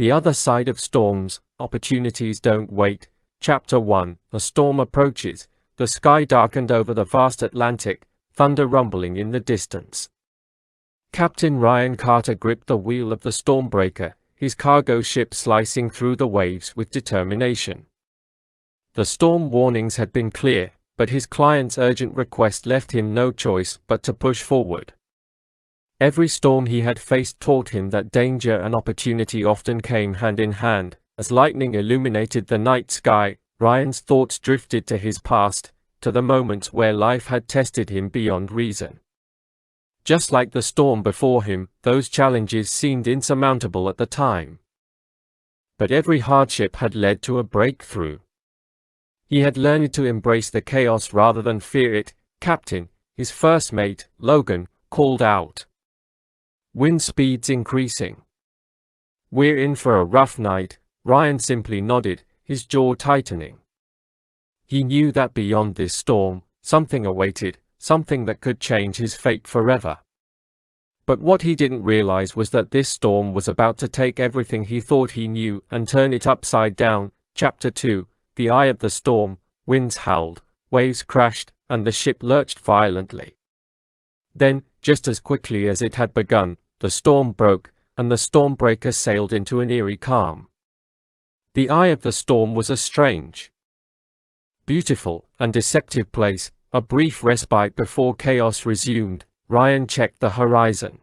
The Other Side of Storms, Opportunities Don't Wait. Chapter 1. A storm approaches. The sky darkened over the vast Atlantic, thunder rumbling in the distance. Captain Ryan Carter gripped the wheel of the Stormbreaker, his cargo ship slicing through the waves with determination. The storm warnings had been clear, but his client's urgent request left him no choice but to push forward. Every storm he had faced taught him that danger and opportunity often came hand in hand. As lightning illuminated the night sky, Ryan's thoughts drifted to his past, to the moments where life had tested him beyond reason. Just like the storm before him, those challenges seemed insurmountable at the time. But every hardship had led to a breakthrough. He had learned to embrace the chaos rather than fear it. "Captain," his first mate, Logan, called out. Wind speeds increasing. "We're in for a rough night," Ryan simply nodded, his jaw tightening. He knew that beyond this storm, something awaited, something that could change his fate forever. But what he didn't realize was that this storm was about to take everything he thought he knew and turn it upside down. Chapter 2. The Eye of the Storm. Winds howled, waves crashed, and the ship lurched violently. Then, just as quickly as it had begun, the storm broke, and the Stormbreaker sailed into an eerie calm. The eye of the storm was a strange, beautiful, and deceptive place, a brief respite before chaos resumed. Ryan checked the horizon.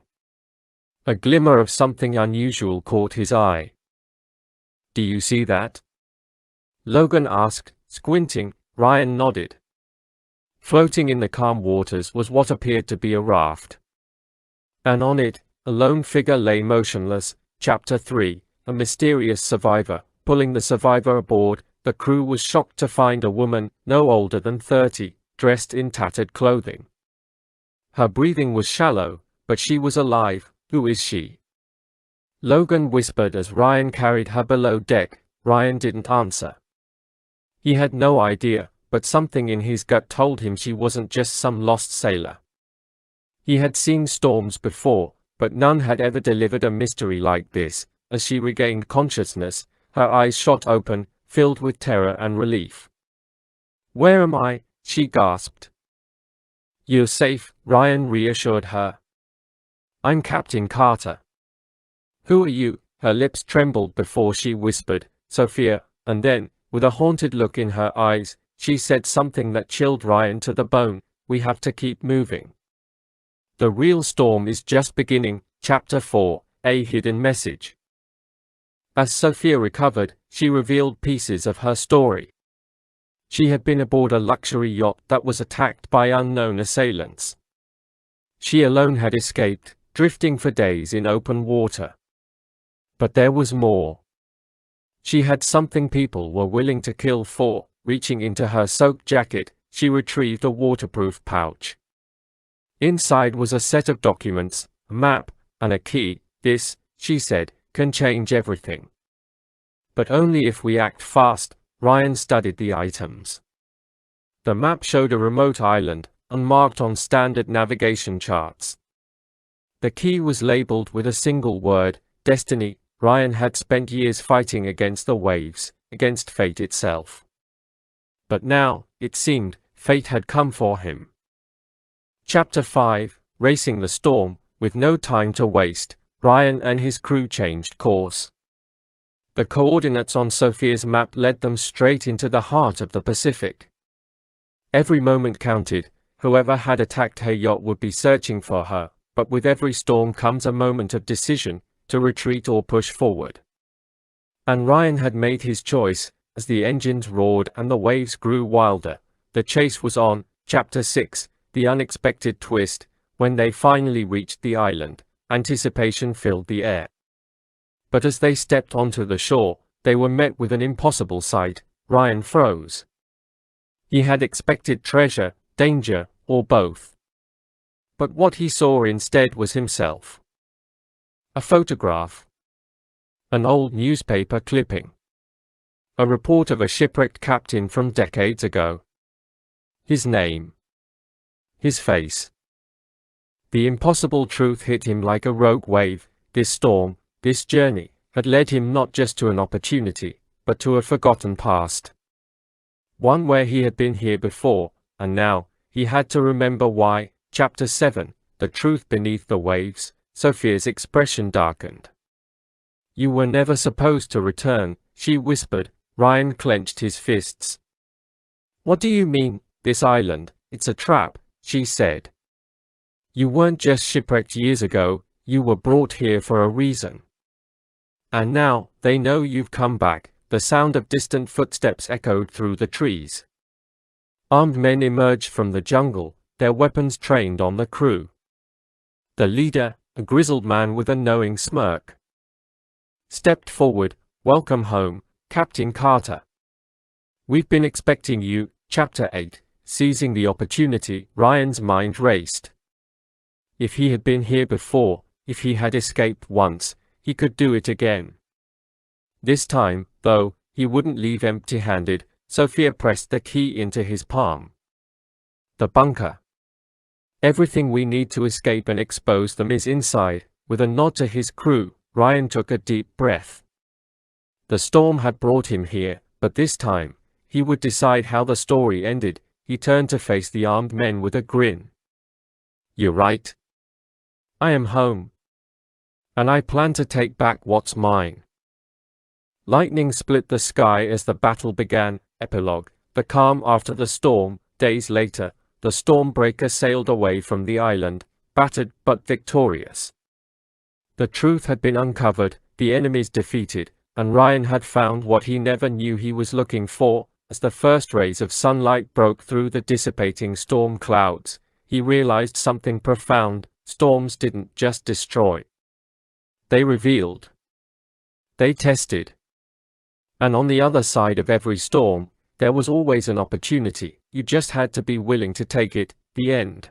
A glimmer of something unusual caught his eye. "Do you see that?" Logan asked, squinting. Ryan nodded. Floating in the calm waters was what appeared to be a raft. And on it, a lone figure lay motionless. Chapter 3. A mysterious survivor. Pulling the survivor aboard, the crew was shocked to find a woman, no older than 30, dressed in tattered clothing. Her breathing was shallow, but she was alive. "Who is she?" Logan whispered as Ryan carried her below deck. Ryan didn't answer. He had no idea, but something in his gut told him she wasn't just some lost sailor. He had seen storms before, but none had ever delivered a mystery like this. As she regained consciousness, her eyes shot open, filled with terror and relief. "Where am I?" she gasped. "You're safe," Ryan reassured her. "I'm Captain Carter." "Who are you?" Her lips trembled before she whispered, "Sophia," and then, with a haunted look in her eyes, she said something that chilled Ryan to the bone. "We have to keep moving. The real storm is just beginning." Chapter 4. A Hidden Message. As Sophia recovered, she revealed pieces of her story. She had been aboard a luxury yacht that was attacked by unknown assailants. She alone had escaped, drifting for days in open water. But there was more. She had something people were willing to kill for. Reaching into her soaked jacket, she retrieved a waterproof pouch. Inside was a set of documents, a map, and a key. "This," she said, "can change everything. But only if we act fast." Ryan studied the items. The map showed a remote island, unmarked on standard navigation charts. The key was labeled with a single word, destiny. Ryan had spent years fighting against the waves, against fate itself. But now, it seemed, fate had come for him. Chapter 5. Racing the Storm. With no time to waste, Ryan and his crew changed course. The coordinates on Sophia's map led them straight into the heart of the Pacific. Every moment counted. Whoever had attacked her yacht would be searching for her, but with every storm comes a moment of decision, to retreat or push forward. And Ryan had made his choice. As the engines roared and the waves grew wilder, the chase was on. Chapter 6. The Unexpected Twist. When they finally reached the island, anticipation filled the air. But as they stepped onto the shore, they were met with an impossible sight. Ryan froze. He had expected treasure, danger, or both. But what he saw instead was himself. A photograph. An old newspaper clipping. A report of a shipwrecked captain from decades ago. His name. His face. The impossible truth hit him like a rogue wave. This storm, this journey, had led him not just to an opportunity, but to a forgotten past. One where he had been here before, and now, he had to remember why. Chapter 7, The Truth Beneath the Waves. Sophia's expression darkened. "You were never supposed to return," she whispered. Ryan clenched his fists. "What do you mean? This island, it's a trap," she said. "You weren't just shipwrecked years ago, you were brought here for a reason. And now, they know you've come back." The sound of distant footsteps echoed through the trees. Armed men emerged from the jungle, their weapons trained on the crew. The leader, a grizzled man with a knowing smirk, stepped forward. "Welcome home, Captain Carter. We've been expecting you." Chapter 8, Seizing the Opportunity. Ryan's mind raced. If he had been here before, if he had escaped once, he could do it again. This time, though, he wouldn't leave empty-handed. Sophia pressed the key into his palm. "The bunker. Everything we need to escape and expose them is inside." With a nod to his crew, Ryan took a deep breath. The storm had brought him here, but this time, he would decide how the story ended. He turned to face the armed men with a grin. "You're right. I am home. And I plan to take back what's mine." Lightning split the sky as the battle began. Epilogue. The calm after the storm. Days later, the Stormbreaker sailed away from the island, battered but victorious. The truth had been uncovered, the enemies defeated, and Ryan had found what he never knew he was looking for. As the first rays of sunlight broke through the dissipating storm clouds, he realized something profound. Storms didn't just destroy. They revealed. They tested. And on the other side of every storm, there was always an opportunity. You just had to be willing to take it. The end.